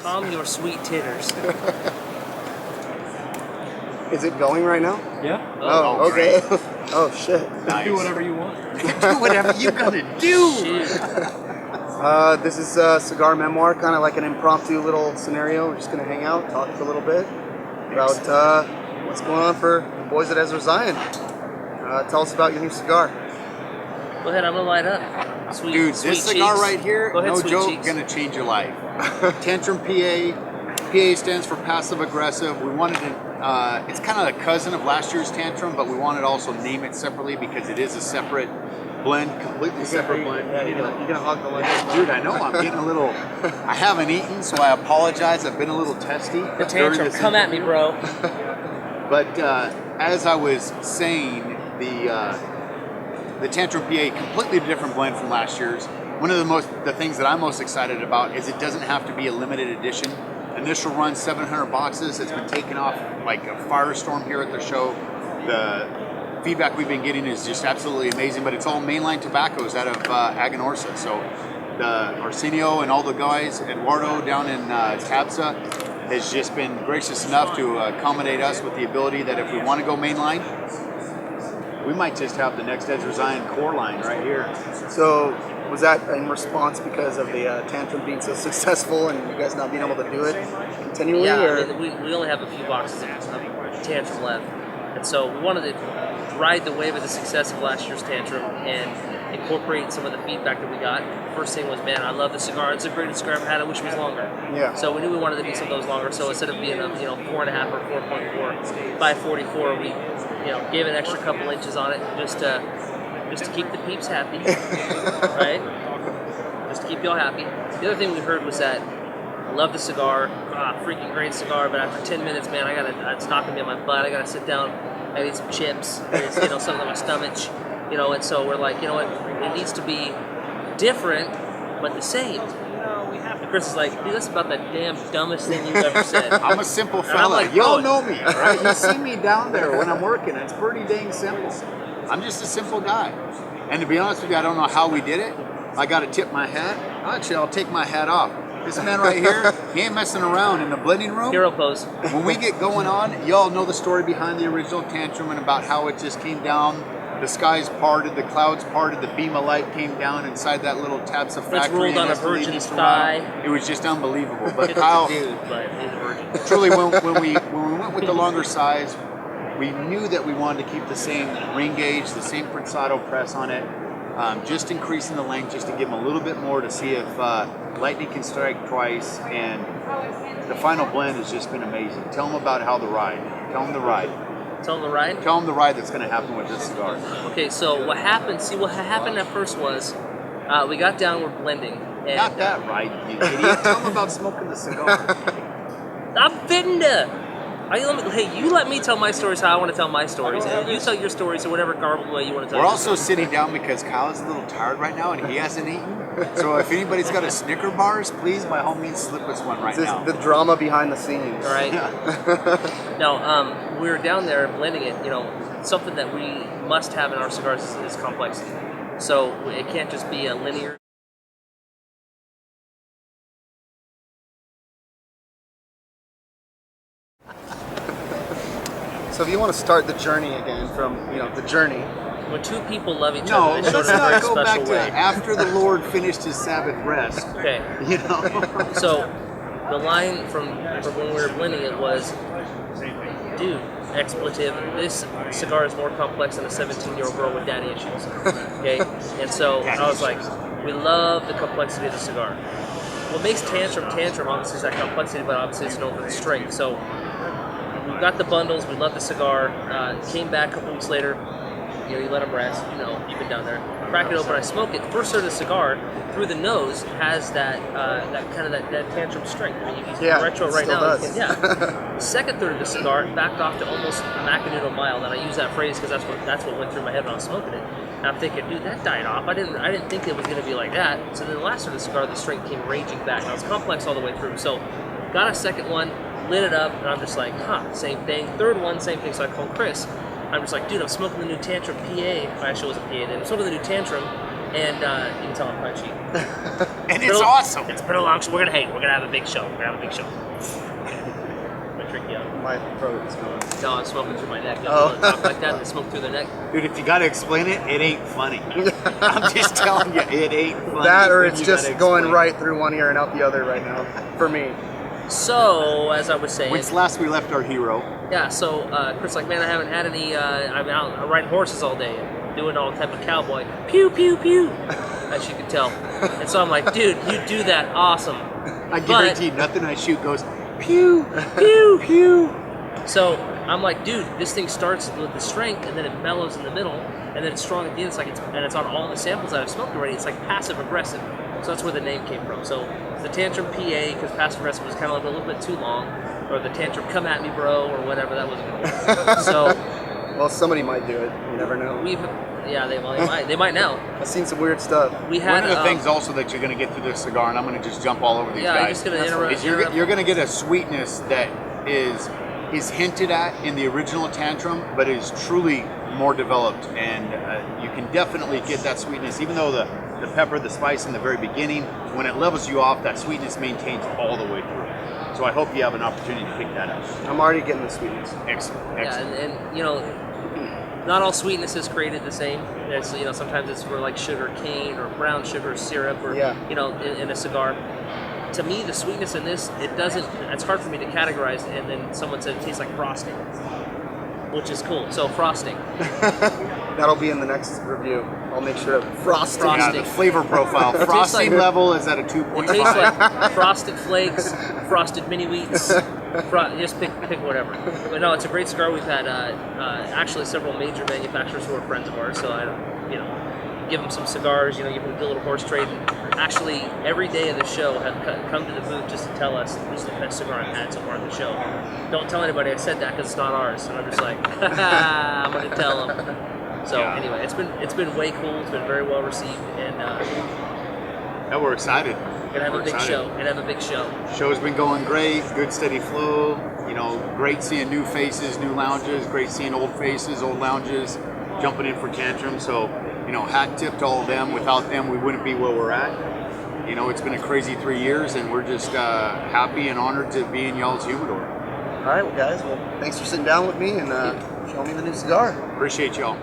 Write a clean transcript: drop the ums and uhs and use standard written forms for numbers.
Calm your sweet titters. Is it going right now? Yeah. Oh, okay. Oh, shit. Nice. Do whatever you want. Do whatever you gotta do. This is Cigar Memoir, kind of like an impromptu little scenario. We're just going to hang out, talk for a little bit about what's going on for the boys at Ezra Zion. Tell us about your new cigar. Go ahead, I'm gonna light up. Sweet, Dude, sweet this cigar cheeks. right here, Go ahead, no sweet joke, cheeks. gonna change your life. Tantrum PA. PA stands for passive aggressive. We wanted to, it's kind of a cousin of last year's Tantrum, but we wanted to also name it separately because it is a separate blend, completely separate blend. Yeah, you're gonna hog the lunch. Dude, I know, I'm getting a little, I haven't eaten, so I apologize. I've been a little testy. The Tantrum, come at me, bro. But as I was saying, the Tantrum PA, completely different blend from last year's. One of the things that I'm most excited about is it doesn't have to be a limited edition. Initial run, 700 boxes. It's been taken off like a firestorm here at the show. The feedback we've been getting is just absolutely amazing, but it's all mainline tobaccos out of Aganorsa. So the Arsenio and all the guys, Eduardo down in Tabsa, has just been gracious enough to accommodate us with the ability that if we want to go mainline, we might just have the next Ezra Zion core line right here. So, was that in response because of the Tantrum being so successful and you guys not being able to do it continually? Yeah, or? I mean, we only have a few boxes of Tantrum left. And so we wanted to ride the wave of the success of last year's Tantrum and incorporate some of the feedback that we got. First thing was, man, I love the cigar. It's the greatest cigar I've had. I wish it was longer. Yeah. So we knew we wanted to do some of those longer. So instead of being a 4.5 or 4.4 by 44, we gave an extra couple inches on it just to keep the peeps happy, right? Just to keep y'all happy. The other thing we heard was that I love the cigar, freaking great cigar, but after 10 minutes, man, it's knocking me on my butt. I gotta sit down, I need some chips, it's, something in my stomach, and so we're like, you know what, it needs to be different, but the same. And Chris is like, dude, that's about the damn dumbest thing you've ever said. I'm a simple And I'm fella. like, Y'all "Oh." know me, right? You see me down there when I'm working. It's pretty dang simple. I'm just a simple guy. And to be honest with you, I don't know how we did it. I got to tip my hat. Actually, I'll take my hat off. This man right here, he ain't messing around in the blending room. Hero pose. When we get going on, y'all know the story behind the original Tantrum and about how it just came down. The skies parted, the clouds parted, the beam of light came down inside that little Tabsa factory. rolled on a virgin's thigh. It was just unbelievable. But It's Kyle, a dude, but he's a virgin. truly, when we went with the longer size, we knew that we wanted to keep the same ring gauge, the same Prensado press on it, just increasing the length, just to give them a little bit more to see if lightning can strike twice. And the final blend has just been amazing. Tell them about how the ride. Tell them the ride. Tell him the ride. Tell them the ride that's going to happen with this cigar. Okay, so what happened? See, what happened at first was we got down, we're blending. And, Not that ride, you idiot. Tell them about smoking the cigar. I'm fitting to. Hey, you let me tell my stories how I want to tell my stories, and you tell your stories in whatever garbled way you want to tell. We're also sitting down because Kyle is a little tired right now and he hasn't eaten. So if anybody's got a Snicker bars, please by all means slip us one right This now. the drama behind the scenes. All right. No, we were down there blending it. Something that we must have in our cigars is complexity. So it can't just be a linear. So if you want to start the journey again from, the journey. When two people love each No, other, they show it let's in a very not go back special to way. after the Lord finished his Sabbath rest. Okay. So the line from when we were blending it was, dude, expletive, this cigar is more complex than a 17-year-old girl with daddy issues. Okay? And so I was like, we love the complexity of the cigar. What makes Tantrum, obviously, is that complexity, but obviously it's known for the strength. So we got the bundles, we love the cigar, came back a couple weeks later, you let them rest, you've been down there. Crack it open, I smoke it. First sort of the cigar, through the nose, has that Tantrum strength. I mean, you can retro right now. Does. The second third of the cigar backed off to almost Macanudo mild, and I use that phrase because that's what went through my head when I was smoking it. And I'm thinking, dude, that died off. I didn't think it was going to be like that. So then the last third of the cigar, the strength came raging back. And I was complex all the way through. So got a second one, lit it up, and I'm just like, same thing. Third one, same thing. So I called Chris. I'm just like, dude, I'm smoking the new Tantrum PA. Actually, it wasn't PA then. I'm smoking the new Tantrum, And you can tell I'm punchy. And it's awesome. It's been a long show. We're gonna have a big show. We're gonna have a big show. My tricky on. My throat is going. No, I'm smoking through my neck. Don't talk like that. They smoke through their neck. Dude, if you gotta explain it, it ain't funny. I'm just telling you, it ain't funny. That or when it's you just gotta going explain right through one ear and out the other right now, for me. So, as I was it. saying, When's last we left our hero? yeah. So Chris, like, man, I haven't had any. I'm out riding horses all day, and doing all type of cowboy pew pew pew, as you can tell. And so I'm like, dude, you do that awesome. I guarantee you, nothing I shoot goes pew Pew. pew. So I'm like, dude, this thing starts with the strength, and then it mellows in the middle, and then it's strong at the end. It's like and it's on all the samples that I've smoked already. It's like passive aggressive. So that's where the name came from. So the Tantrum PA, because passive aggressive was kind of like a little bit too long, or the Tantrum come at me, bro, or whatever. That wasn't gonna work. So Well, somebody might do it. You never know. they might now. I've seen some weird stuff. We had One of the things also that you're going to get through this cigar, and I'm going to just jump all over these yeah, I'm guys, just gonna interrupt. is you're going to get a sweetness that is hinted at in the original Tantrum, but is truly more developed, and you can definitely get that sweetness, even though the pepper, the spice in the very beginning, when it levels you off, that sweetness maintains all the way through. So I hope you have an opportunity to pick that up. I'm already getting the sweetness. Excellent. Yeah, Excellent. and you know, not all sweetness is created the same. It's, you know, sometimes it's for like sugar cane or brown sugar syrup, or you know, in a cigar. To me, the sweetness in this, it's hard for me to categorize. And then someone said it tastes like frosting, which is cool. So frosting. That'll be in the next review. I'll make sure to frosting. Yeah, the flavor profile. Frosting like- level is at a It 2.5. tastes like frosted flakes, frosted mini wheats. Just pick whatever. But no, it's a great cigar. We've had actually several major manufacturers who are friends of ours. So I, you know, give them some cigars. You know, give them a little horse trade. And actually, every day of the show have come to the booth just to tell us this is the best cigar I've had so far at the show. Don't tell anybody I said that because it's not ours. And I'm just like, I'm gonna tell them. So anyway, it's been way cool. It's been very well received, and Yeah, we're excited. gonna have We're a big excited. show. Gonna have a big show. Show's been going great, good steady flow. You know, great seeing new faces, new lounges. Great seeing old faces, old lounges jumping in for Tantrum. So, you know, hat tip to all of them. Without them, we wouldn't be where we're at. You know, it's been a crazy 3 years, and we're just happy and honored to be in y'all's humidor. All right, well, guys. Well, thanks for sitting down with me and showing me the new cigar. Appreciate y'all.